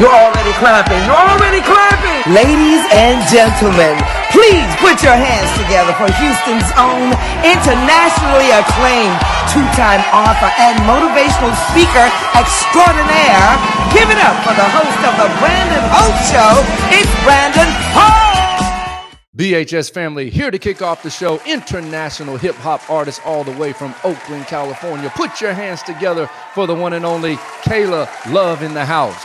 You're already clapping. You're already clapping. Ladies and gentlemen, please put your hands together for Houston's own internationally acclaimed two-time author and motivational speaker extraordinaire. Give it up for the host of the Brandon Hope Show. It's Brandon Hope. BHS family, here to kick off the show, international hip-hop artist all the way from Oakland, California. Put your hands together for the one and only Kaila Love in the house.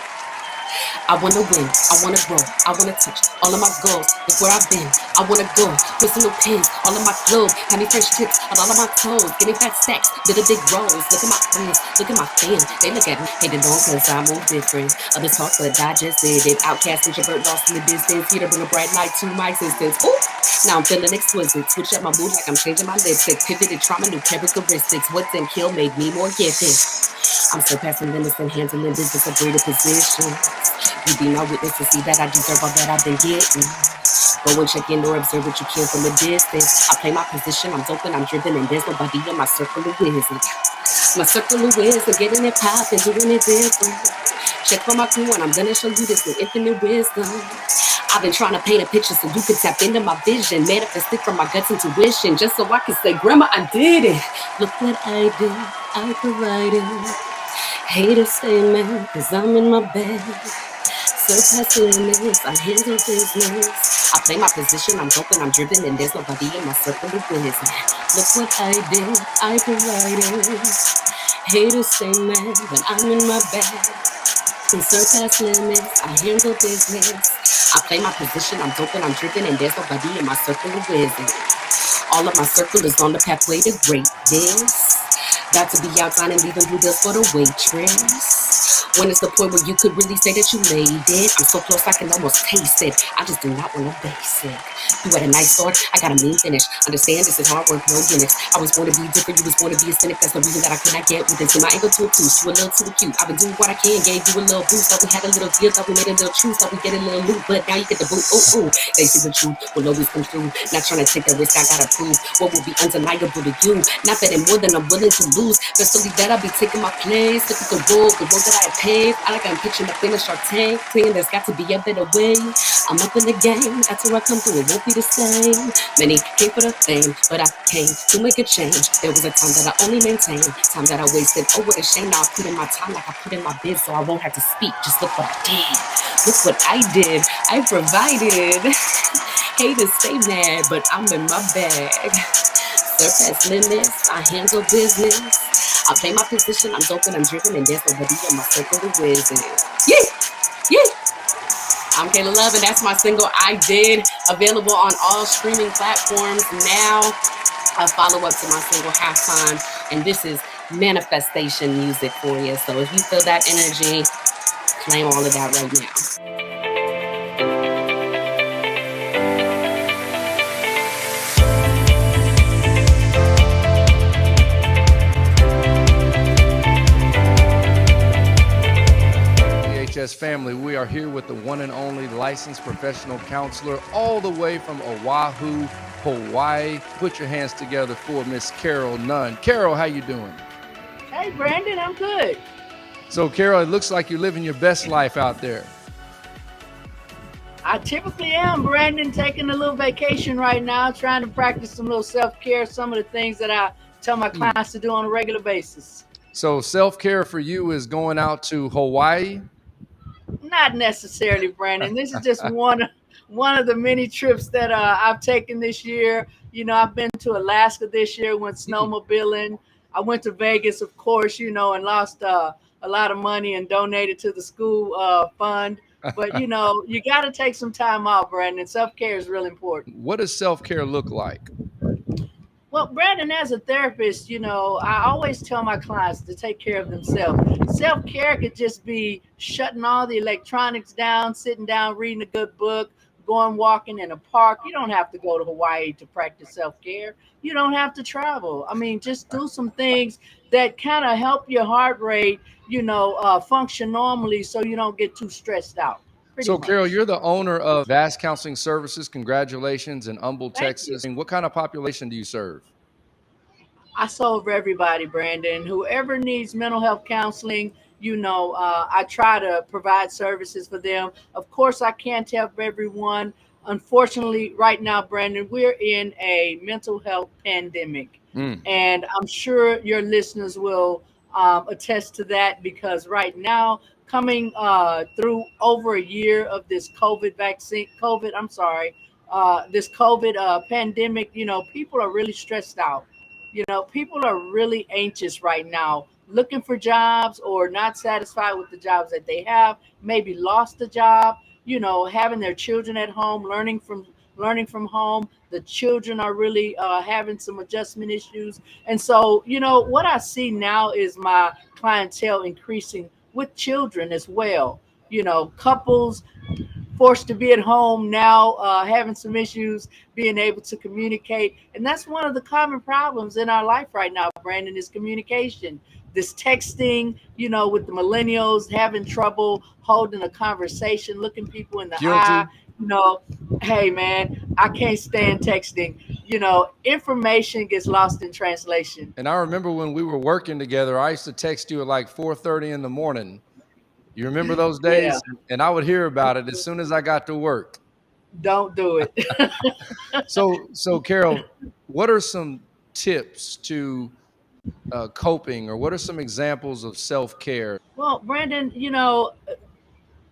I wanna win, I wanna grow, I wanna touch all of my goals. Look where I've been, I wanna go. Personal pins, all of my clothes. Have me fresh tips on all of my toes. Getting fat stacks, little big rolls. Look at my friends, look at my fans. They look at me, hating on cause I move different. Others talk, but I just did it. Outcast, introvert, lost in the distance. Here to bring a bright light to my existence. Ooh, now I'm feeling exquisite. Switch up my mood like I'm changing my lipstick. Pivoted trauma, new characteristics. What didn't kill made me more gifted. I'm surpassing limits and handling business of greater position. You be my witness to see that I deserve all that I've been getting. Go and check in or observe what you can from a distance. I play my position, I'm open, I'm driven, and there's nobody in my circle of wisdom. My circle of wisdom, getting it poppin', doing it different. Check for my crew and I'm gonna show you this with infinite wisdom. I've been trying to paint a picture so you can tap into my vision. Manifest it from my guts intuition, just so I can say, Grandma, I did it. Look what I did, I provided. Haters say, man, cause I'm in my bag. Surpass limits, I handle business. I play my position, I'm open, I'm driven, and there's nobody in my circle of wisdom. Look what I did, I provided. Haters say, man, but I'm in my bag. And surpass limits, I handle business. I play my position, I'm open, I'm driven, and there's nobody in my circle of wisdom. All of my circle is on the pathway to greatness. Got to be outside and leaving blue bills for the waitress. When it's the point where you could really say that you made it. I'm so close I can almost taste it. I just do not want to basic. You had a nice start, I got a mean finish. Understand this is hard work, no gimmicks. I was born to be different, you was born to be a cynic. That's the reason that I could not get with it. See my angle too obtuse, you a little too cute. I've been doing what I can, gave you a little boost. Thought we had a little deal, thought we made a little truce. Thought we get a little loot, but now you get the boot. Ooh, ooh. They see the truth will always come through. Not trying to take that risk, I gotta prove what will be undeniable to you. Not betting more than I'm willing to lose. Best believe that I'll be taking my place. Look at the road that I paved. I like I'm pitching up in a Shark Tank. Clean, there's got to be a better way. I'm up in the game, after I come through, it won't be the same. Many came for the fame, but I came to make a change. There was a time that I only maintained, time that I wasted. Oh, what a shame, now I put in my time like I put in my bid, so I won't have to speak. Just look what I did. Look what I did. I provided. Haters stay mad, but I'm in my bag. Surpass limits, I handle business. I play my position, I'm open, I'm driven, and there's nobody in my circle of wisdom. Yeah, yeah. I'm Kaila Love, and that's my single, I Did, available on all streaming platforms now. A follow-up to my single, Halftime, and this is manifestation music for you. So if you feel that energy, claim all of that right now. Family, we are here with the one and only licensed professional counselor all the way from Oahu, Hawaii. Put your hands together for Miss Carol Nunn. Carol, how you doing? Hey, Brandon, I'm good. So, Carol, it looks like you're living your best life out there. I typically am, Brandon, taking a little vacation right now, trying to practice some little self-care, some of the things that I tell my clients to do on a regular basis. So self-care for you is going out to Hawaii? Not necessarily, Brandon. This is just one of the many trips that I've taken this year. You know, I've been to Alaska this year, went snowmobiling. I went to Vegas, of course, you know, and lost a lot of money and donated to the school fund. But, you know, you got to take some time off, Brandon. Self-care is really important. What does self-care look like? Well, Brandon, as a therapist, you know, I always tell my clients to take care of themselves. Self-care could just be shutting all the electronics down, sitting down, reading a good book, going walking in a park. You don't have to go to Hawaii to practice self-care. You don't have to travel. I mean, just do some things that kind of help your heart rate, you know, function normally so you don't get too stressed out. So, Carol, you're the owner of Vast Counseling Services. Congratulations in Humble, Texas. You. What kind of population do you serve? I serve everybody, Brandon. Whoever needs mental health counseling, I try to provide services for them. Of course, I can't help everyone. Unfortunately, right now, Brandon, we're in a mental health pandemic. Mm. And I'm sure your listeners will attest to that, because right now, coming through over a year of this this COVID pandemic, people are really stressed out. People are really anxious right now, looking for jobs or not satisfied with the jobs that they have, maybe lost a job, having their children at home, learning from home. The children are really having some adjustment issues. And so, what I see now is my clientele increasing with children as well. Couples forced to be at home now, having some issues being able to communicate. And that's one of the common problems in our life right now, Brandon, is communication. This texting, with the millennials having trouble holding a conversation, looking people in the eye. Guilty. You know, hey man, I can't stand texting. Information gets lost in translation. And I remember when we were working together, I used to text you at like 4:30 in the morning. You remember those Yeah, days? And I would hear about it as soon as I got to work. don't do it. So Carol, what are some tips to coping, or what are some examples of self-care? Well, Brandon,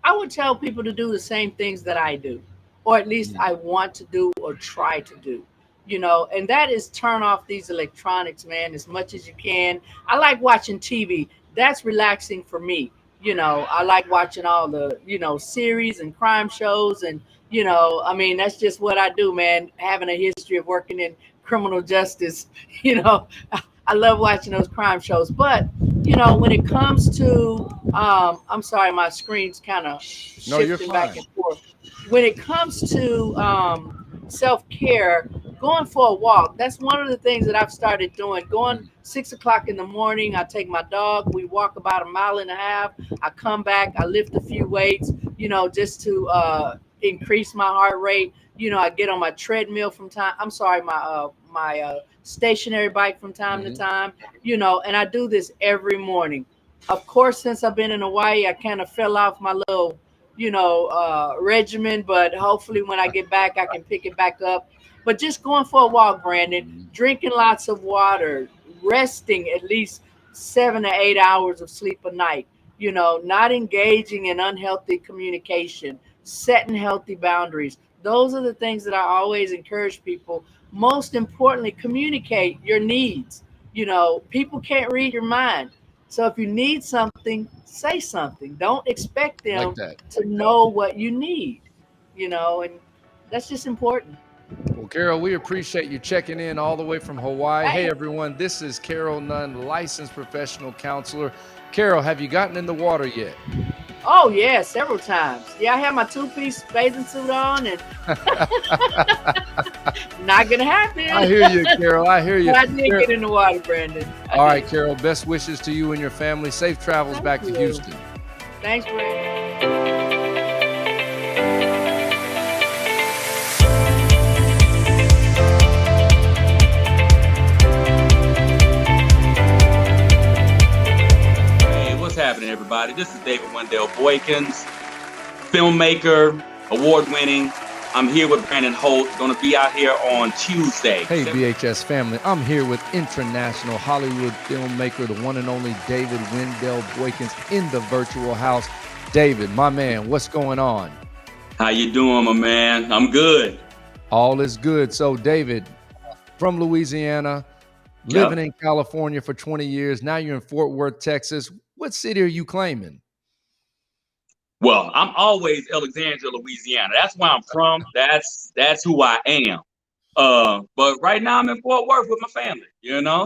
I would tell people to do the same things that I do, or at least Mm. I want to do or try to do. And that is turn off these electronics, man, as much as you can. I like watching TV. That's relaxing for me. I like watching all the, series and crime shows. And, I mean, that's just what I do, man. Having a history of working in criminal justice, you know, I love watching those crime shows. But when it comes to, I'm sorry, my screen's kind of No, you're shifting back fine. and forth. When it comes to self care, going for a walk, that's one of the things that I've started doing. Going Mm. 6 o'clock in the morning, I take my dog, we walk about a mile and a half. I come back, I lift a few weights, just to increase my heart rate. I get on my treadmill from time. I'm sorry, my stationary bike from time to Mhm. time. And I do this every morning. Of course, since I've been in Hawaii, I kind of fell off my little, regimen. But hopefully, when I get back, I can pick it back up. But just going for a walk, Brandon, Mhm. drinking lots of water, resting at least 7 to 8 hours of sleep a night. Not engaging in unhealthy communication, setting healthy boundaries. Those are the things that I always encourage people. Most importantly, communicate your needs. People can't read your mind. So if you need something, say something. Don't expect Like them that. to know what you need, and that's just important. Well, Carol, we appreciate you checking in all the way from Hawaii. Hey, Hey, everyone, this is Carol Nunn, licensed professional counselor. Carol, have you gotten in the water yet? oh yeah, several times. Yeah, I have my two-piece bathing suit on, and not gonna I happen. hear you, Carol. I hear you. But I did Carol- get in the water, Brandon. I All right, did. Carol, best wishes to you and your family. Safe travels Thank back to you. Houston. Thanks, Brandon. Hey, what's happening, everybody? This is David Wendell Boykins, filmmaker, award winning. I'm here with Brandon Holt, going to be out here on Tuesday. Hey, VHS family, I'm here with international Hollywood filmmaker, the one and only David Wendell Boykins in the virtual house. David, my man, what's going on? How you doing, my man? I'm good. All is good. So, David, from Louisiana, living Yep. in California for 20 years. Now you're in Fort Worth, Texas. What city are you claiming? Well, I'm always Alexandria, Louisiana. That's where I'm from. That's who I am. But right now I'm in Fort Worth with my family.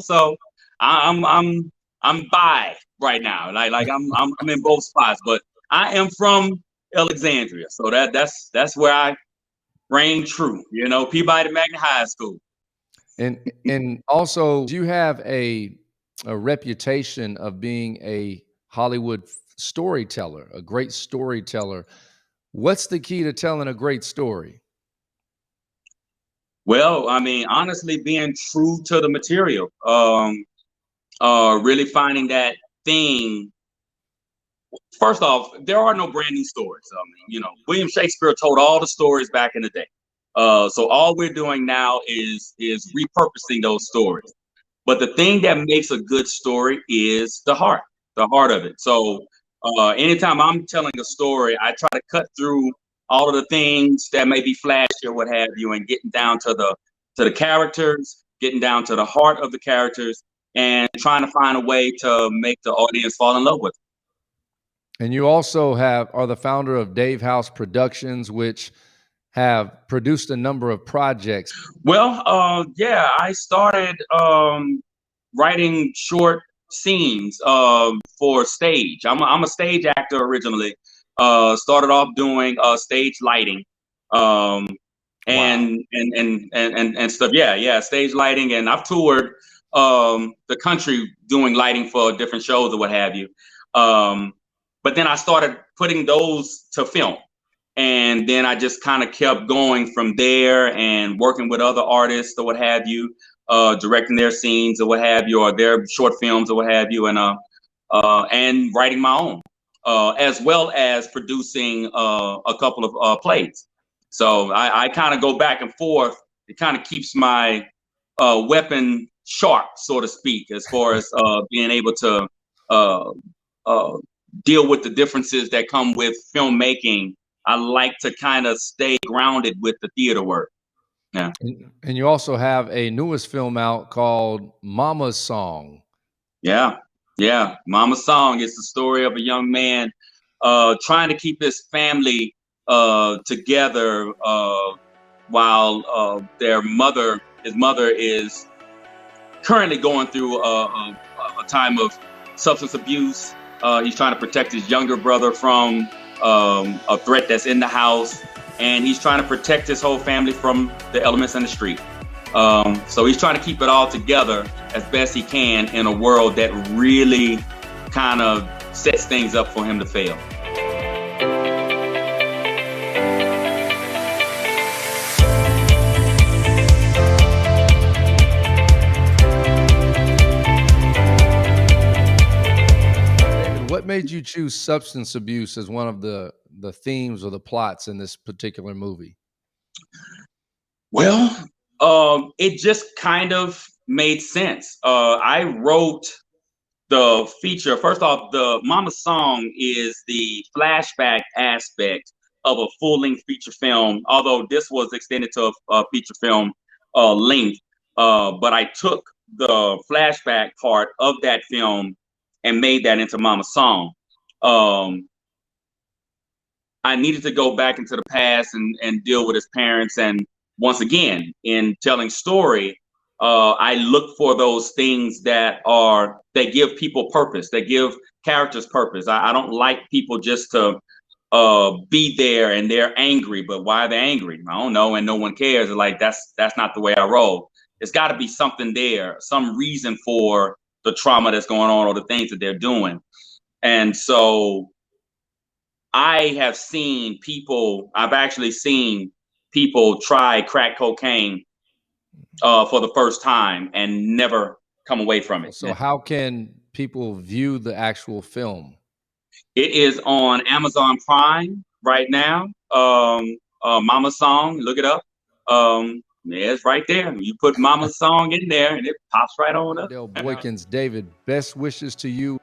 So I'm by right now. I'm in both spots, but I am from Alexandria, so that's where I reign true. Peabody Magnet High School. And also, you have a reputation of being a Hollywood storyteller, a great storyteller. What's the key to telling a great story? Well, I mean, honestly, being true to the material, really finding that thing First off, there are no brand new stories. William Shakespeare told all the stories back in the day. So all we're doing now is repurposing those stories. But the thing that makes a good story is the heart of it. So anytime I'm telling a story, I try to cut through all of the things that may be flashy or what have you, and getting down to the characters, getting down to the heart of the characters, and trying to find a way to make the audience fall in love with it. And you also are the founder of Dave House Productions, which have produced a number of projects. Well, I started writing short scenes for stage. I'm a stage actor originally. Started off doing stage lighting, and stuff. Yeah, stage lighting, and I've toured the country doing lighting for different shows or what have you. But then I started putting those to film. And then I just kind of kept going from there and working with other artists or what have you, directing their scenes or what have you, or their short films or what have you, and writing my own, as well as producing a couple of plays. So I kind of go back and forth. It kind of keeps my weapon sharp, so to speak, as far as being able to deal with the differences that come with filmmaking. I like to kind of stay grounded with the theater work. Yeah. And you also have a newest film out called Mama's Song. Yeah. Mama's Song is the story of a young man trying to keep his family together while his mother is currently going through a time of substance abuse. He's trying to protect his younger brother from a threat that's in the house, and he's trying to protect his whole family from the elements in the street. So he's trying to keep it all together as best he can in a world that really kind of sets things up for him to fail. What made you choose substance abuse as one of the themes or the plots in this particular movie? Well, it just kind of made sense. I wrote the feature. First off, the Mama Song is the flashback aspect of a full-length feature film, although this was extended to a feature film length. But I took the flashback part of that film and made that into Mama Song. I needed to go back into the past and deal with his parents. And once again, in telling story, I look for those things that give people purpose, that give characters purpose. I don't like people just to be there and they're angry, but why are they angry? I don't know, and no one cares. Like that's not the way I roll. It's got to be something there, some reason for the trauma that's going on or the things that they're doing. And so I've actually seen people try crack cocaine for the first time and never come away from it. So how can people view the actual film? It is on Amazon Prime right now. Mama Song, look it up. Yeah, it's right there. You put Mama's Song in there and it pops right on up. Wendell Boykins, David, best wishes to you.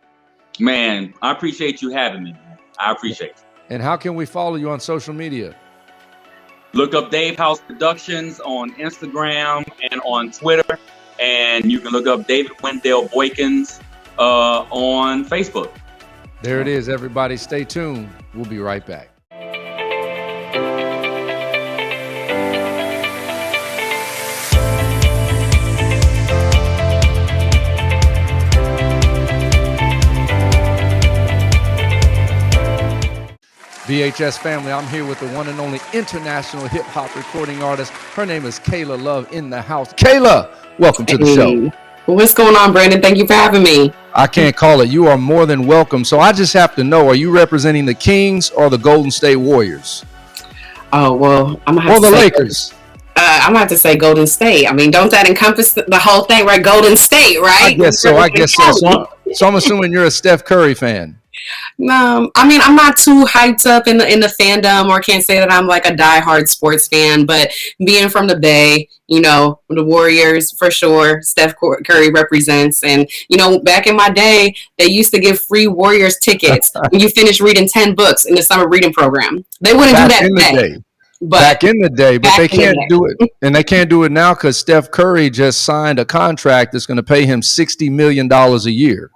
Man, I appreciate you having me. I appreciate it. And how can we follow you on social media? Look up Dave House Productions on Instagram and on Twitter. And you can look up David Wendell Boykins on Facebook. There it is, everybody. Stay tuned. We'll be right back. VHS family, I'm here with the one and only international hip-hop recording artist. Her name is Kaila Love in the house. Kaila, welcome to the show. What's going on, Brandon? Thank you for having me. I can't call it. You are more than welcome. So I just have to know, are you representing the Kings or the Golden State Warriors? Oh, well, I'm going to have to say Lakers. I'm going to have to say Golden State. I mean, don't that encompass the whole thing, right? Golden State, right? I guess so. So I'm assuming you're a Steph Curry fan. No, I mean, I'm not too hyped up in the fandom, or can't say that I'm like a diehard sports fan. But being from the Bay, you know, the Warriors for sure. Steph Curry represents, and you know, back in my day, they used to give free Warriors tickets when you finish reading 10 books in the summer reading program. They wouldn't do Back that in the today, day. but Back in the day, but back they in the can't day. do it. And they can't do it now because Steph Curry just signed a contract that's going to pay him $60 million a year.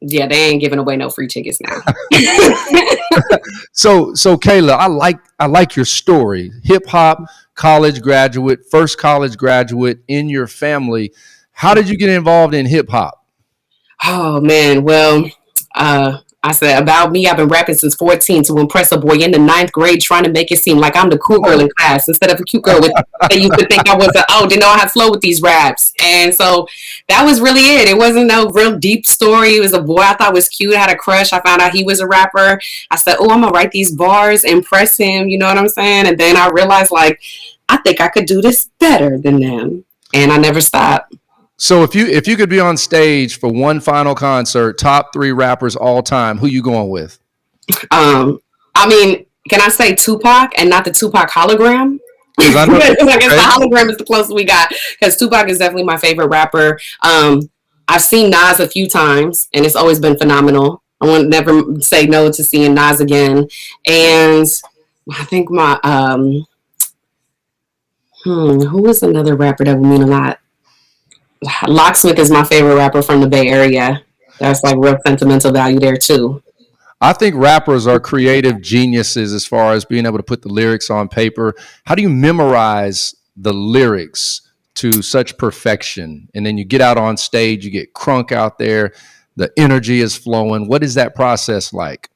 Yeah, they ain't giving away no free tickets now. So Kaila, I like your story. Hip hop college graduate, first college graduate in your family. How did you get involved in hip hop? Oh man, well, I said about me. I've been rapping since 14 to impress a boy in the ninth grade, trying to make it seem like I'm the cool girl in class instead of a cute girl with. They used to think I was didn't know how to flow with these raps, and so that was really it. It wasn't no real deep story. It was a boy I thought was cute, I had a crush. I found out he was a rapper. I said, "Oh, I'm gonna write these bars, impress him." You know what I'm saying? And then I realized, like, I think I could do this better than them, and I never stopped. So if you could be on stage for one final concert, top three rappers all time, who you going with? Um, I mean, can I say Tupac and not the Tupac hologram? Because I know. I guess the Okay. hologram is the closest we got, because Tupac is definitely my favorite rapper. I've seen Nas a few times, and it's always been phenomenal. I would never say no to seeing Nas again. And I think my who is another rapper that would mean a lot? Locksmith is my favorite rapper from the Bay Area. That's like real sentimental value there too. I think rappers are creative geniuses as far as being able to put the lyrics on paper. How do you memorize the lyrics to such perfection? And then you get out on stage, you get crunk out there, the energy is flowing. What is that process like?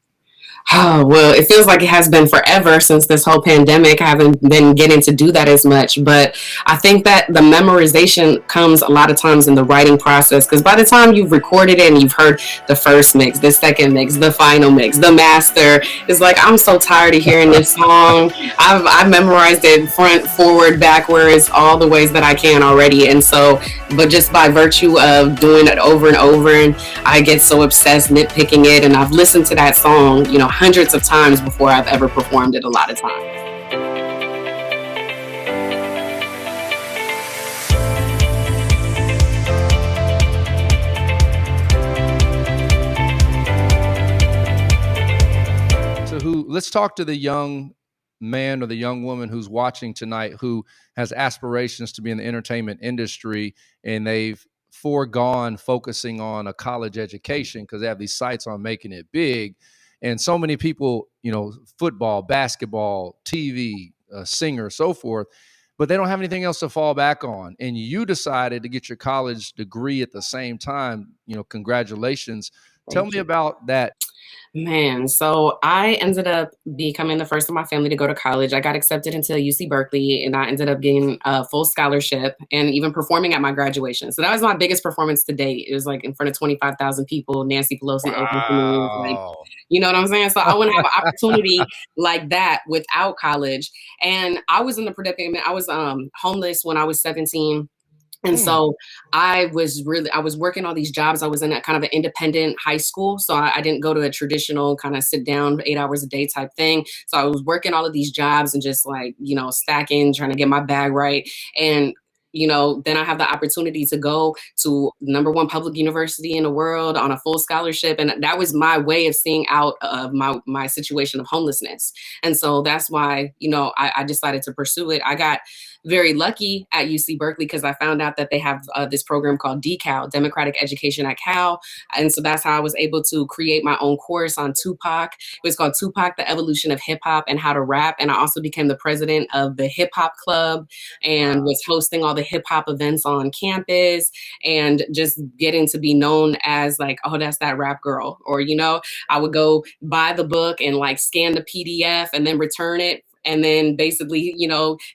Oh, well, it feels like it has been forever since this whole pandemic. I haven't been getting to do that as much, but I think that the memorization comes a lot of times in the writing process, because by the time you've recorded it and you've heard the first mix, the second mix, the final mix, the master, it's like, I'm so tired of hearing this song. I've memorized it front, forward, backwards, all the ways that I can already. And so, but just by virtue of doing it over and over, and I get so obsessed nitpicking it, and I've listened to that song, you know, hundreds of times before I've ever performed it a lot of times. So let's talk to the young man or the young woman who's watching tonight who has aspirations to be in the entertainment industry, and they've foregone focusing on a college education because they have these sights on making it big. And so many people, football, basketball, TV, singer, so forth, but they don't have anything else to fall back on. And you decided to get your college degree at the same time. Congratulations. Tell Thank me you. about that. Man, so I ended up becoming the first in my family to go to college. I got accepted into UC Berkeley, and I ended up getting a full scholarship and even performing at my graduation. So that was my biggest performance to date. It was like in front of 25,000 people. Nancy Pelosi opened for me. It was like, Wow. you know what I'm saying? So I wouldn't have an opportunity like that without college. And I was in the predicament. I was homeless when I was 17. And Hmm. so I was working all these jobs. I was in a kind of an independent high school. So I didn't go to a traditional kind of sit down 8 hours a day type thing. So I was working all of these jobs and just like, stacking, trying to get my bag right. And then I have the opportunity to go to number one public university in the world on a full scholarship. And that was my way of seeing out of my situation of homelessness. And so that's why, I decided to pursue it. I got very lucky at UC Berkeley because I found out that they have this program called DECAL, Democratic Education at Cal. And so that's how I was able to create my own course on Tupac. It was called Tupac, The Evolution of Hip Hop and How to Rap. And I also became the president of the Hip Hop Club and was hosting all the hip hop events on campus, and just getting to be known as like, oh, that's that rap girl. Or, I would go buy the book and like scan the PDF and then return it, and then basically,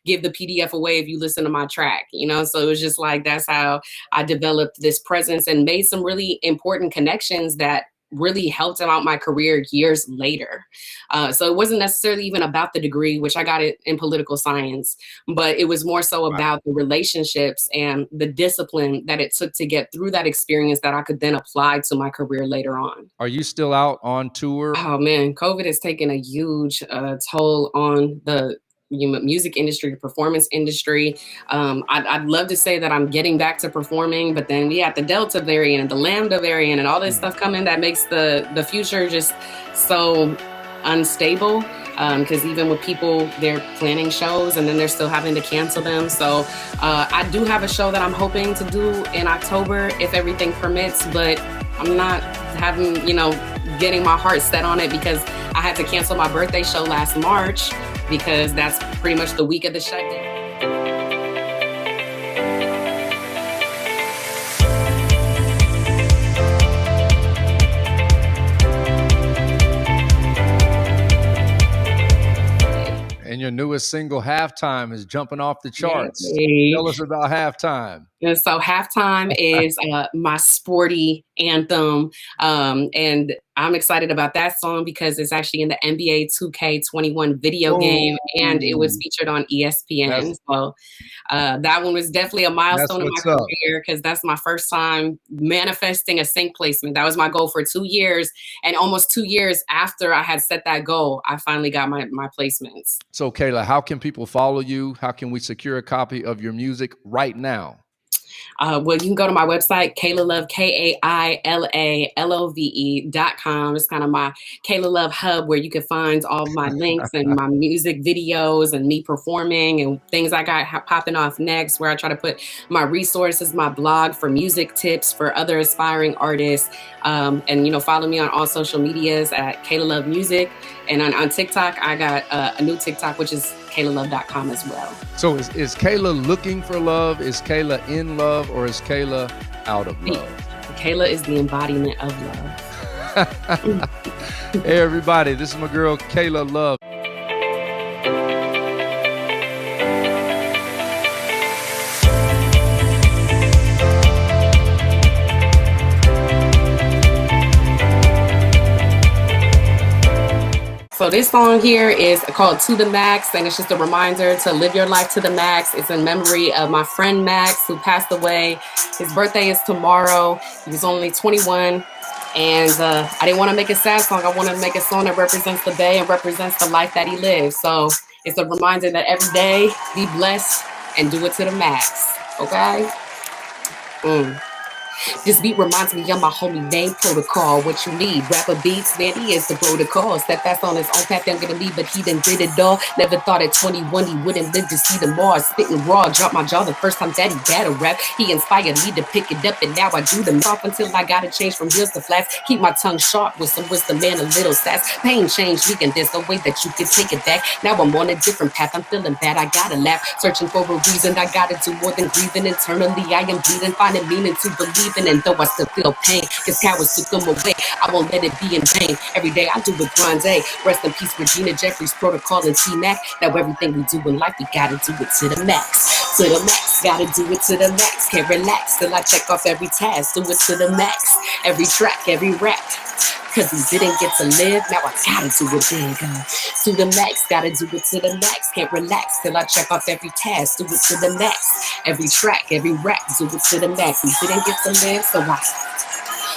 give the PDF away if you listen to my track, So it was just like, that's how I developed this presence and made some really important connections that really helped out my career years later. So it wasn't necessarily even about the degree, which I got it in political science, but it was more so about the relationships and the discipline that it took to get through that experience that I could then apply to my career later on. Are you still out on tour? Oh man, COVID has taken a huge toll on the music industry, the performance industry. I'd love to say that I'm getting back to performing, but then we have the Delta variant and the Lambda variant and all this stuff coming that makes the future just so unstable. Because even with people, they're planning shows and then they're still having to cancel them. So I do have a show that I'm hoping to do in October if everything permits, but I'm not having, getting my heart set on it because I had to cancel my birthday show last March because that's pretty much the week of the shutdown. And your newest single, Halftime, is jumping off the charts. Yay. Tell us about Halftime. And so Halftime is my sporty anthem. And I'm excited about that song because it's actually in the NBA 2K21 video game and it was featured on ESPN. So that one was definitely a milestone in my career because that's my first time manifesting a sync placement. That was my goal for 2 years. And almost 2 years after I had set that goal, I finally got my placements. So Kaila, how can people follow you? How can we secure a copy of your music right now? Well, you can go to my website, Kaila Love, KailaLove.com. It's kind of my Kaila Love hub where you can find all my links and my music videos and me performing and things I got popping off next, where I try to put my resources, my blog for music tips for other aspiring artists. And, follow me on all social medias at Kaila Love Music. And on TikTok, I got a new TikTok, which is KailaLove.com as well. So is Kaila looking for love? Is Kaila in love? Or is Kaila out of love? Kaila is the embodiment of love. Hey, everybody. This is my girl, Kaila Love. So this song here is called To The Max, and it's just a reminder to live your life to the max. It's in memory of my friend Max, who passed away. His birthday is tomorrow. He was only 21. And I didn't want to make a sad song. I want to make a song that represents the Bay and represents the life that he lived. So it's a reminder that every day, be blessed and do it to the max. Okay? This beat reminds me of my homie name Protocol. What you need? Rapper beats, man, he is the protocol. Step fast on his own path, I'm gonna leave, but he done did it all. Never thought at 21 he wouldn't live to see the Mars. Spitting raw, dropped my jaw the first time that he battle rap. He inspired me to pick it up, and now I do them off until I gotta change from heels to flats. Keep my tongue sharp with some wisdom and a little sass. Pain changed me, and there's no way that you can take it back. Now I'm on a different path, I'm feeling bad, I gotta laugh. Searching for a reason, I gotta do more than grieving. Internally, I am bleeding, finding meaning to believe in, and though I still feel pain, cause cowards took them away, I won't let it be in vain. Every day I do it grande. Rest in peace Regina Jeffries, Protocol, and T-Mac. Now everything we do in life, we gotta do it to the max. To the max, gotta do it to the max. Can't relax till I check off every task. Do it to the max, every track, every rap. Cause he didn't get to live, now I gotta do it big. To the max, gotta do it to the max. Can't relax till I check off every task. Do it to the max, every track, every rap. Do it to the max. He didn't get to live, so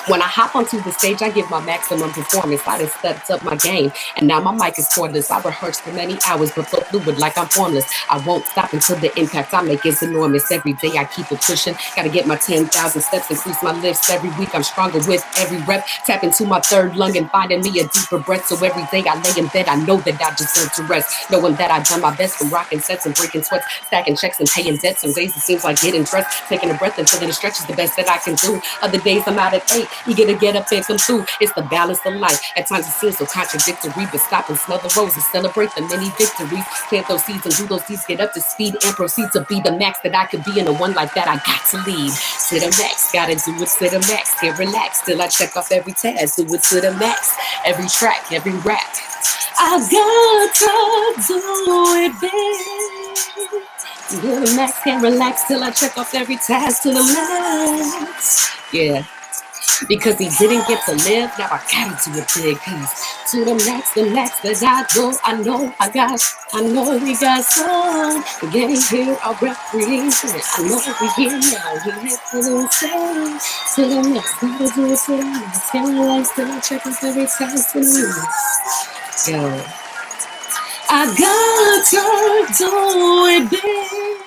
when I hop onto the stage, I give my maximum performance. I just stepped up my game, and now my mic is cordless. I rehearsed for many hours, but flow fluid like I'm formless. I won't stop until the impact I make is enormous. Every day I keep it pushing. Gotta get my 10,000 steps, increase my lifts. Every week I'm stronger with every rep. Tap into my third lung and finding me a deeper breath. So every day I lay in bed, I know that I deserve to rest. Knowing that I've done my best from rocking sets and breaking sweats, stacking checks and paying debts. Some days it seems like getting dressed, taking a breath until the stretch is the best that I can do. Other days I'm out at 8. You get up and come through. It's the balance of life. At times it seems so contradictory, but stop and smell the roses, celebrate the many victories. Plant those seeds and do those deeds, get up to speed and proceed to be the max that I could be in a one life that I got to lead. To the max, gotta do it to the max. Can't relax till I check off every task. Do it to the max, every track, every rap. I got to do it big. To the max, can't relax till I check off every task. To the max, yeah. Because he didn't get to live, now I gotta do it big. Cause to the max that I go, I know we got some. We're getting here, I'll represent. I know we here now, we have to do it. To the max, gotta do it to the max. Getting lights to the check us every time to the max. Yo, I gotta do it big.